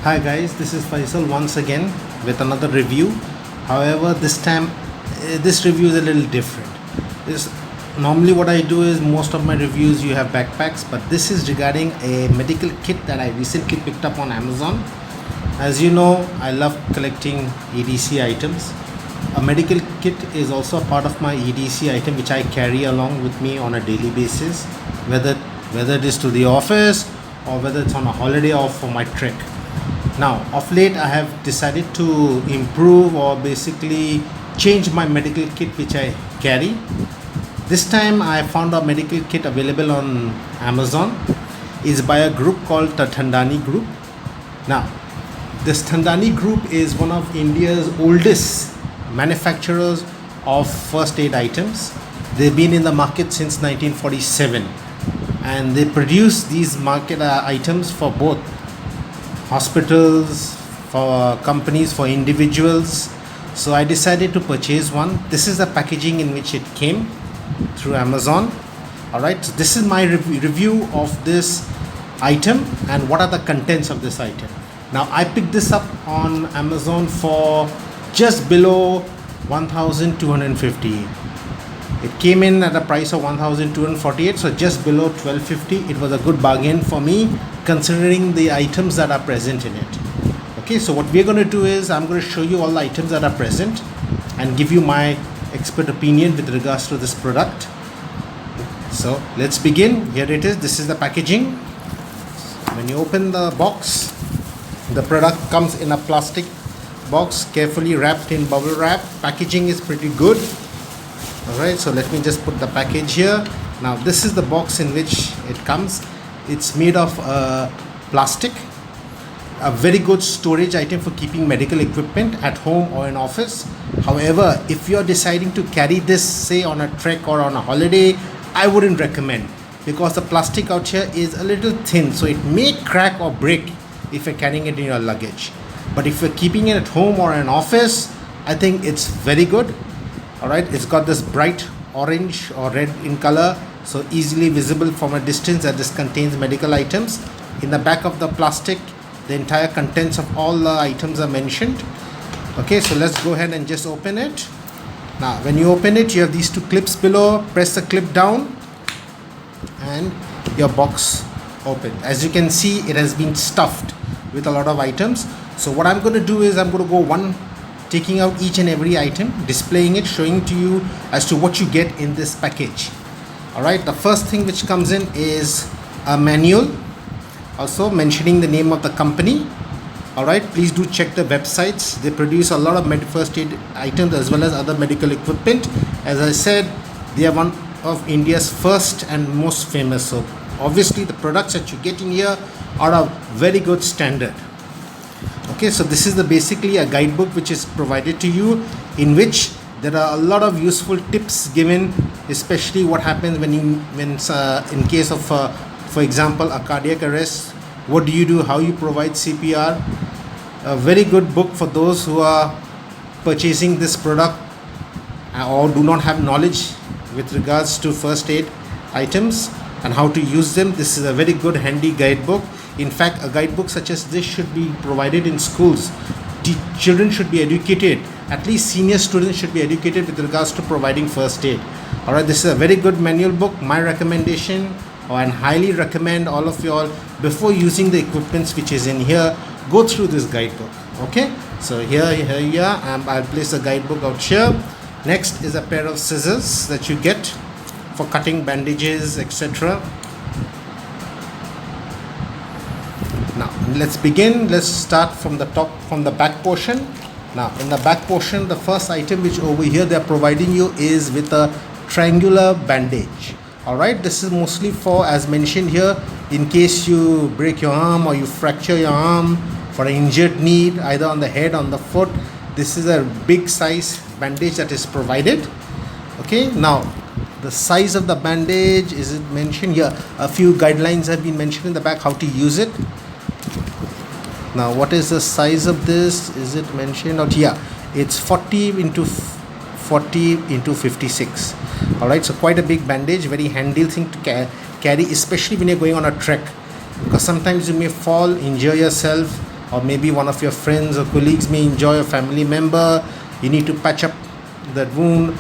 Hi guys, this is Faisal once again with another review. However, this time this review is a little different. This Normally what I do is most of my reviews you have backpacks, but this is regarding a medical kit that I recently picked up on Amazon. As you know, I love collecting EDC items. A medical kit is also a part of my EDC item which I carry along with me on a daily basis, whether it is to the office or whether it's on a holiday or for my trek. Now, of late, I have decided to improve or basically change my medical kit which I carry. This time, I found a medical kit available on Amazon. It's by a group called the Thandani Group. Now, this Thandani Group is one of India's oldest manufacturers of first aid items. They've been in the market since 1947, and they produce these market items for both hospitals, for companies, for individuals. So I decided to purchase one. This is the packaging in which it came through Amazon. All right, so this is my review of this item and what are the contents of this item. Now I picked this up on Amazon for just below 1,250. It came in at a price of 1,248, so just below 1,250. It was a good bargain for me considering the items that are present in it. Okay, so what we're going to do is I'm going to show you all the items that are present and give you my expert opinion with regards to this product. So let's begin. Here it is. This is the packaging. When you open the box, the product comes in a plastic box carefully wrapped in bubble wrap. Packaging is pretty good. Alright, so let me just put the package here. Now this is the box in which it comes. It's made of plastic, a very good storage item for keeping medical equipment at home or in office. However, if you're deciding to carry this say on a trek or on a holiday, I wouldn't recommend, because the plastic out here is a little thin, so it may crack or break if you're carrying it in your luggage. But if you're keeping it at home or in office, I think it's very good. Alright, it's got this bright orange or red in color, so easily visible from a distance that this contains medical items. In the back of the plastic, the entire contents of all the items are mentioned. Okay, so let's go ahead and just open it. Now when you open it, you have these two clips below. Press the clip down and your box open. As you can see, it has been stuffed with a lot of items. So what I'm going to do is I'm going to go taking out each and every item, displaying it, showing to you as to what you get in this package. Alright, the first thing which comes in is a manual, also mentioning the name of the company. Alright, please do check the websites. They produce a lot of first aid items as well as other medical equipment. As I said, they are one of India's first and most famous. So obviously the products that you get in here are of very good standard. Okay, so this is basically a guidebook which is provided to you, in which there are a lot of useful tips given, especially what happens when in case of for example a cardiac arrest. What do you do, how you provide CPR. A very good book for those who are purchasing this product or do not have knowledge with regards to first aid items and how to use them. This is a very good handy guidebook. In fact, a guidebook such as this should be provided in schools. Children should be educated, at least senior students should be educated with regards to providing first aid. Alright, this is a very good manual book. My recommendation, and highly recommend all of you all, before using the equipments which is in here, go through this guidebook. Okay, so here I'll place the guidebook out here. Next is a pair of scissors that you get for cutting bandages, etc. Now let's begin. Let's start from the top, from the back portion. Now in the back portion, the first item which over here they are providing you is with a triangular bandage. Alright, this is mostly for, as mentioned here, in case you break your arm or you fracture your arm, for an injured knee either on the head or on the foot. This is a big size bandage that is provided. Okay, now the size of the bandage, is it mentioned here? A few guidelines have been mentioned in the back how to use it. Now what is the size of this? Is it mentioned out here? It's 40 into 56. Alright, so quite a big bandage, very handy thing to carry, especially when you're going on a trek, because sometimes you may fall, injure yourself, or maybe one of your friends or colleagues may enjoy, a family member, you need to patch up that wound,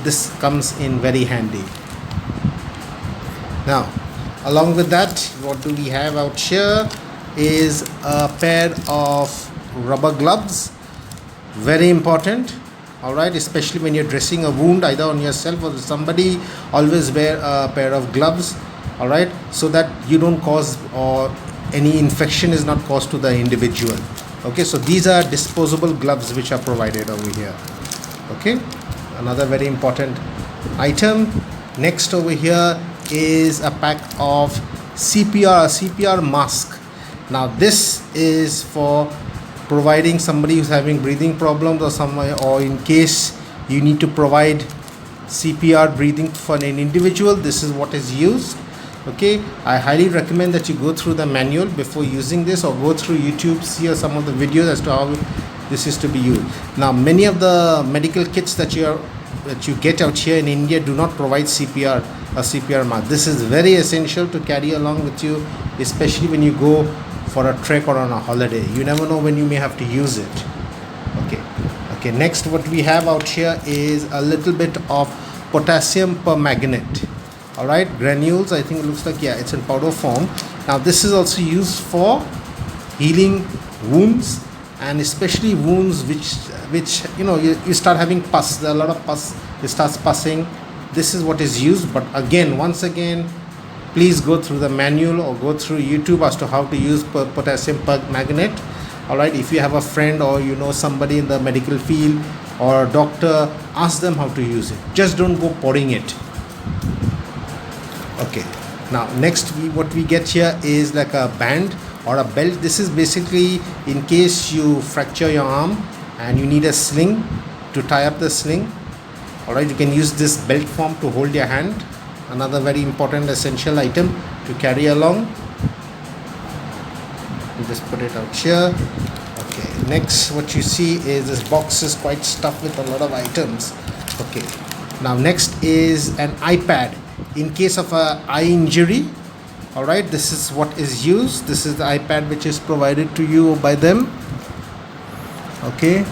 this comes in very handy. Now along with that, what do we have out here is a pair of rubber gloves, very important. All right, especially when you're dressing a wound either on yourself or somebody, always wear a pair of gloves. All right, so that you don't cause or any infection is not caused to the individual. Okay, so these are disposable gloves which are provided over here. Okay, another very important item. Next over here is a pack of CPR mask. Now this is for providing somebody who's having breathing problems or in case you need to provide CPR breathing for an individual, this is what is used. Okay, I highly recommend that you go through the manual before using this, or go through YouTube, see some of the videos as to how this is to be used. Now many of the medical kits that you get out here in India do not provide CPR mask. This is very essential to carry along with you, especially when you go for a trek or on a holiday. You never know when you may have to use it. Okay, next what we have out here is a little bit of potassium permanganate. All right, granules, I think it looks like, yeah, it's in powder form. Now this is also used for healing wounds, and especially wounds which you start having pus. There are a lot of pus, it starts pussing. This is what is used, but once again, please go through the manual or go through YouTube as to how to use potassium permanganate. All right, if you have a friend or somebody in the medical field or a doctor, ask them how to use it. Just don't go pouring it. Okay, now next what we get here is like a band or a belt. This is basically in case you fracture your arm and you need a sling to tie up the sling. All right, you can use this belt form to hold your hand. Another very important essential item to carry along. You just put it out here. Okay, next what you see is this box is quite stuffed with a lot of items. Okay, now next is an iPad in case of a eye injury. All right, this is what is used. This is the iPad which is provided to you by them. Okay,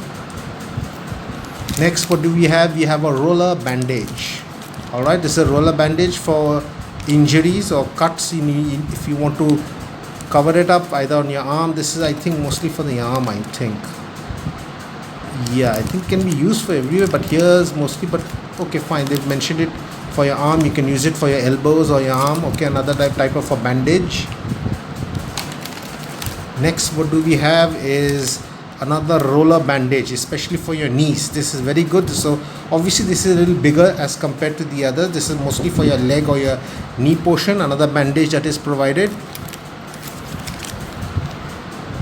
next what do we have? We have a roller bandage. All right, this is a roller bandage for injuries or cuts if you want to cover it up either on your arm. This is, I think, mostly for the arm, I think. Yeah, I think it can be used for everywhere, but here's mostly, but okay, fine, they've mentioned it for your arm. You can use it for your elbows or your arm. Okay, another type of a bandage. Next what do we have is another roller bandage, especially for your knees. This is very good. So obviously this is a little bigger as compared to the other. This is mostly for your leg or your knee portion. Another bandage that is provided.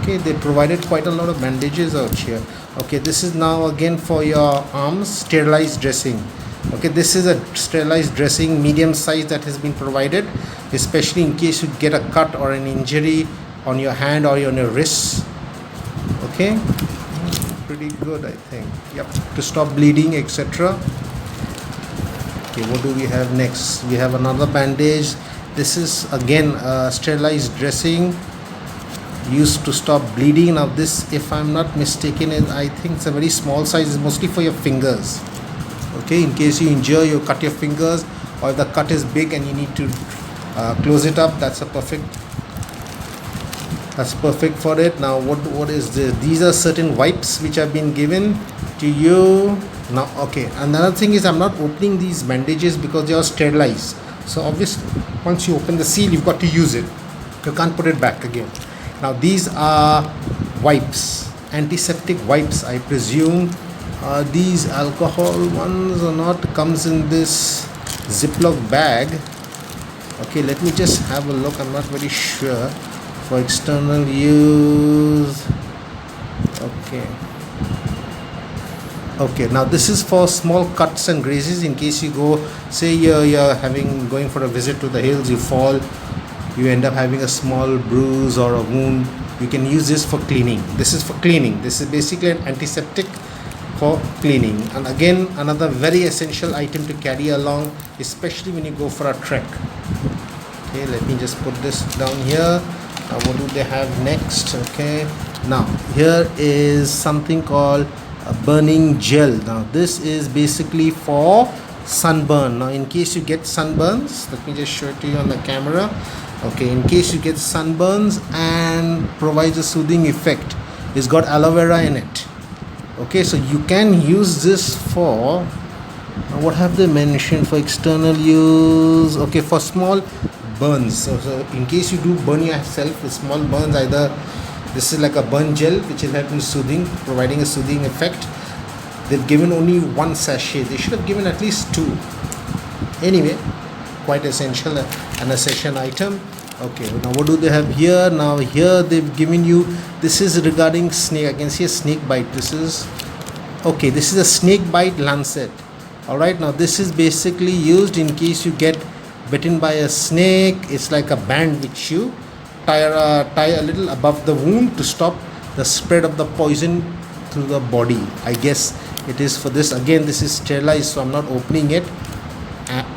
Okay, they provided quite a lot of bandages out here. Okay, this is now again for your arms, sterilized dressing. Okay, this is a sterilized dressing, medium size, that has been provided, especially in case you get a cut or an injury on your hand or on your wrists. Okay, pretty good, I think. Yep, to stop bleeding, etc. Okay, what do we have next? We have another bandage. This is again a sterilized dressing used to stop bleeding. Now this, if I'm not mistaken, I think it's a very small size. It's mostly for your fingers. Okay, in case you injure, you cut your fingers, or if the cut is big and you need to close it up, that's perfect for it. Now what is this? These are certain wipes which have been given to you. Now okay, another thing is I'm not opening these bandages because they are sterilized. So obviously once you open the seal, you've got to use it. You can't put it back again. Now these are wipes, antiseptic wipes, I presume. These alcohol ones or not, comes in this Ziploc bag. Okay, let me just have a look. I'm not very sure. For external use. Okay, now this is for small cuts and grazes. In case you go, say you're going for a visit to the hills, you fall, you end up having a small bruise or a wound, you can use this for cleaning. This is for cleaning. This is basically an antiseptic for cleaning. And again, another very essential item to carry along, especially when you go for a trek. Okay, let me just put this down here. Now what do they have next? Okay, Now here is something called a burning gel. Now this is basically for sunburn. Now in case you get sunburns, let me just show it to you on the camera. Okay, in case you get sunburns, and provides a soothing effect. It's got aloe vera in it. Okay, so you can use this for what have they mentioned, for external use. Okay, for small burns. So in case you do burn yourself with small burns, either this is like a burn gel which will help in soothing, providing a soothing effect. They've given only one sachet. They should have given at least two. Anyway, quite essential, an essential item. Okay, now what do they have here? Now here they've given you, this is regarding snake. I can see a snake bite. This is okay, this is a snake bite lancet. All right, now this is basically used in case you get bitten by a snake. It's like a band which you tie a little above the wound to stop the spread of the poison through the body. I guess it is for this. Again, this is sterilized, so I'm not opening it.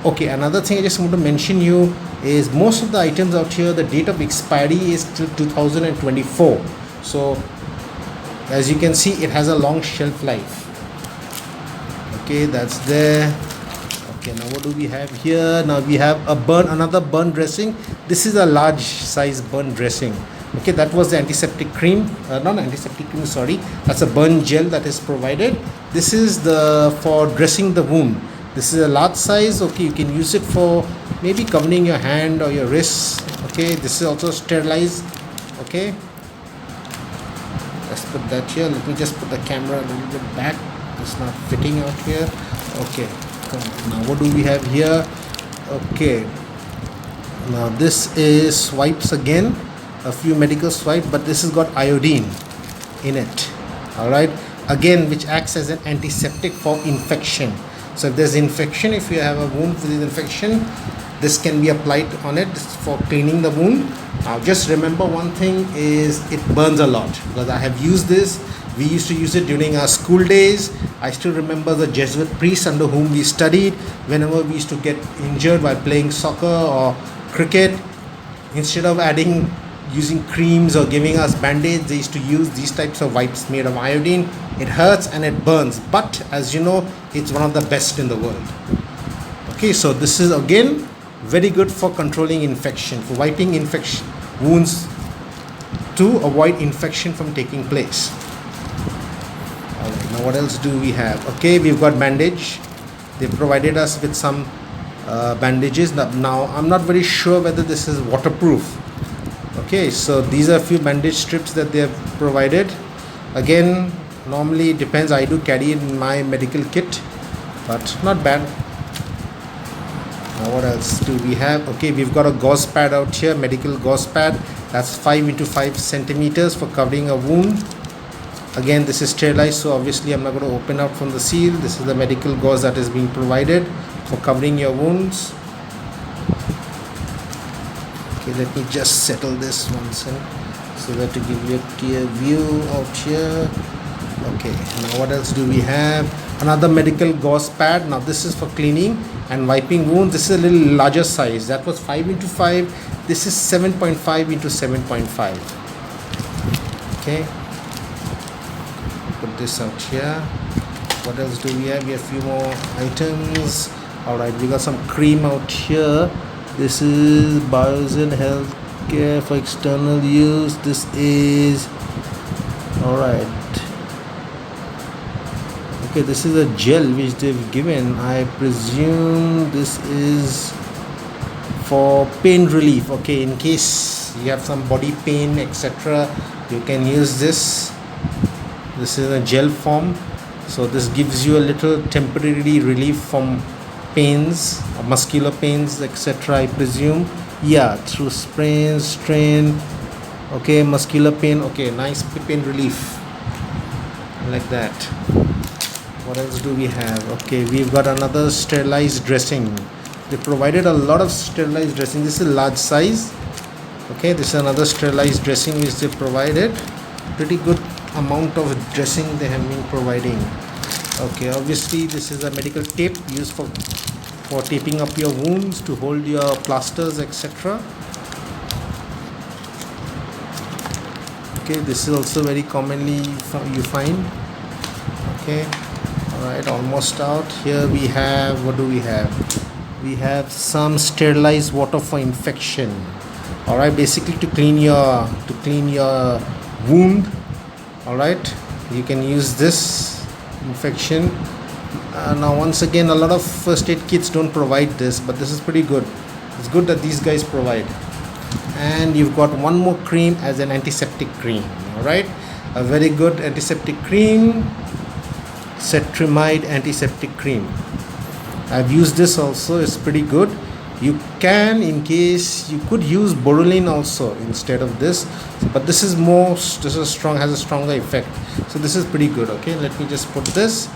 Okay, another thing I just want to mention you is most of the items out here, the date of expiry is till 2024. So as you can see, it has a long shelf life. Okay, that's there. Okay, now what do we have here? Now we have another burn dressing. This is a large size burn dressing. Okay, that was the antiseptic cream, not antiseptic cream, sorry, that's a burn gel that is provided. This is the for dressing the wound. This is a large size. Okay, you can use it for maybe covering your hand or your wrists. Okay, this is also sterilized. Okay, let's put that here. Let me just put the camera a little bit back. It's not fitting out here. Okay, now what do we have here? Okay, now this is swipes again, a few medical swipes, but this has got iodine in it. All right, again, which acts as an antiseptic for infection. So if there's infection, if you have a wound with infection, this can be applied on it for cleaning the wound. Now just remember one thing is it burns a lot, because I have used this. We used to use it during our school days. I still remember the Jesuit priests under whom we studied. Whenever we used to get injured while playing soccer or cricket, instead of using creams or giving us band-aids, they used to use these types of wipes made of iodine. It hurts and it burns, but as you know, it's one of the best in the world. Okay, so this is again very good for controlling infection, for wiping infection wounds to avoid infection from taking place. Alright, now what else do we have? Okay, we've got bandage. They provided us with some bandages. Now I'm not very sure whether this is waterproof. Okay, so these are a few bandage strips that they have provided. Again, normally it depends. I do carry in my medical kit, but not bad. Now what else do we have? Okay, we've got a gauze pad out here, medical gauze pad. That's 5 into 5 centimeters for covering a wound. Again, this is sterilized, so obviously I'm not going to open out from the seal. This is the medical gauze that is being provided for covering your wounds. Okay, let me just settle this once in so that to give you a clear view out here. Okay, now what else do we have? Another medical gauze pad. Now this is for cleaning and wiping wounds. This is a little larger size. That was 5 into 5. This is 7.5 into 7.5. Okay, put this out here. What else do we have? We have a few more items. Alright, we got some cream out here. This is Biozen Healthcare for external use. This is alright. Okay, this is a gel which they've given. I presume this is for pain relief. Okay, in case you have some body pain, etc., you can use this. This is a gel form, so this gives you a little temporary relief from pains, muscular pains, etc., I presume. Yeah, through sprains, strain. Okay, muscular pain. Okay, nice pain relief like that. What else do we have? Okay, we've got another sterilized dressing. They provided a lot of sterilized dressing. This is large size. Okay, this is another sterilized dressing which they provided. Pretty good amount of dressing they have been providing. Okay, obviously this is a medical tape used for taping up your wounds, to hold your plasters, etc. Okay, this is also very commonly you find. Okay, all right, almost out. Here we have, what do we have? We have some sterilized water for infection. All right, basically to clean your wound. All right, you can use this infection. Now once again, a lot of first aid kits don't provide this, but this is pretty good. It's good that these guys provide. And you've got one more cream as an antiseptic cream. All right, a very good antiseptic cream, cetrimide antiseptic cream. I've used this also. It's pretty good. You can, in case, you could use Borolene also instead of this, but this is strong, has a stronger effect. So this is pretty good. Okay, let me just put this.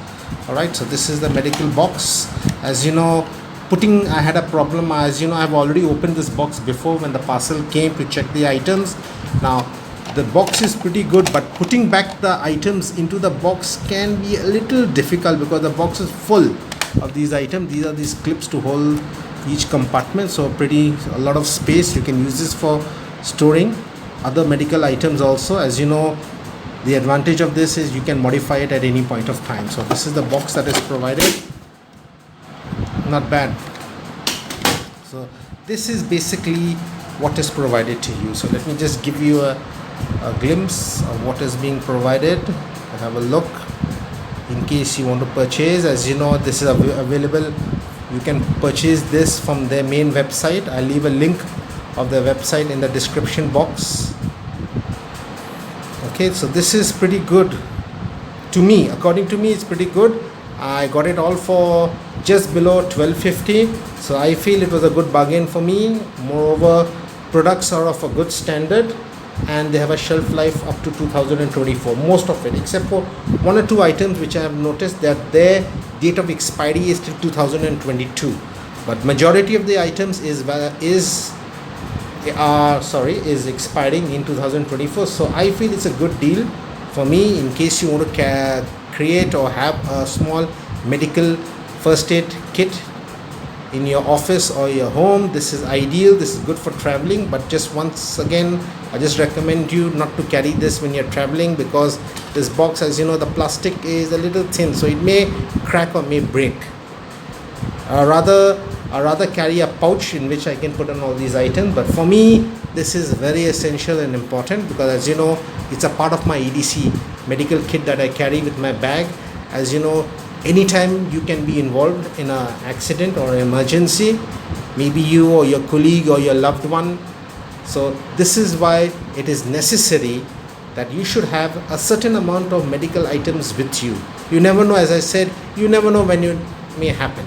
All right, so this is the medical box. As you know, I had a problem. As you know, I've already opened this box before when the parcel came to check the items. Now the box is pretty good, but putting back the items into the box can be a little difficult because the box is full of these items. These are these clips to hold each compartment, so a lot of space. You can use this for storing other medical items also. As you know, the advantage of this is you can modify it at any point of time. So this is the box that is provided. Not bad. So this is basically what is provided to you. So let me just give you a glimpse of what is being provided. Have a look in case you want to purchase. As you know, this is available. You can purchase this from their main website. I'll leave a link of their website in the description box. Okay, so this is pretty good to me. According to me, it's pretty good. I got it all for just below $12.50, so I feel it was a good bargain for me. Moreover, products are of a good standard and they have a shelf life up to 2024, most of it, except for one or two items which I have noticed that their date of expiry is till 2022, but majority of the items is expiring in 2024. So I feel it's a good deal for me in case you want to create or have a small medical first aid kit in your office or your home. This is ideal. This is good for traveling, but just once again, I just recommend you not to carry this when you're traveling, because this box, as you know, the plastic is a little thin, so it may crack or may break. I rather carry a pouch in which I can put on all these items. But for me, this is very essential and important, because as you know, it's a part of my EDC medical kit that I carry with my bag. As you know, anytime you can be involved in an accident or an emergency, maybe you or your colleague or your loved one. So this is why it is necessary that you should have a certain amount of medical items with you. You never know, as I said, you never know when it may happen,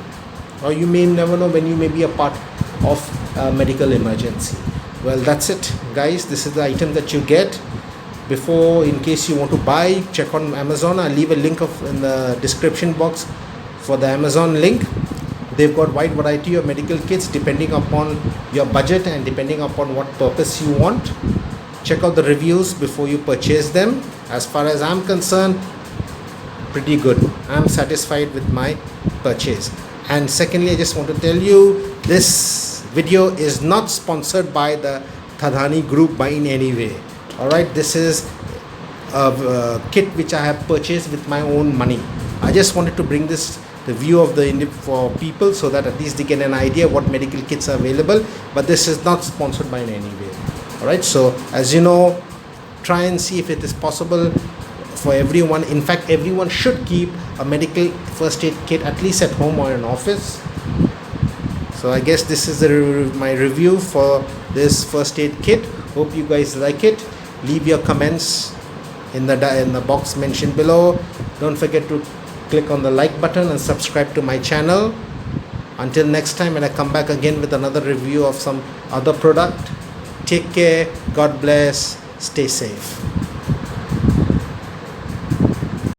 or you may never know when you may be a part of a medical emergency. Well, that's it, guys. This is the item that you get. Before, in case you want to buy, check on Amazon. I'll leave a link in the description box for the Amazon link. They've got wide variety of medical kits depending upon your budget and depending upon what purpose you want. Check out the reviews before you purchase them. As far as I'm concerned, pretty good. I'm satisfied with my purchase. And secondly, I just want to tell you, this video is not sponsored by the Thadani group in any way. Alright, this is a kit which I have purchased with my own money. I just wanted to bring this the view of for people, so that at least they get an idea what medical kits are available, but this is not sponsored by in any way. Alright, so as you know, try and see if it is possible for everyone. In fact, everyone should keep a medical first aid kit at least at home or in office. So I guess this is my review for this first aid kit. Hope you guys like it. Leave your comments in the box mentioned below. Don't forget to click on the like button and subscribe to my channel. Until next time, when I come back again with another review of some other product, take care, God bless, stay safe.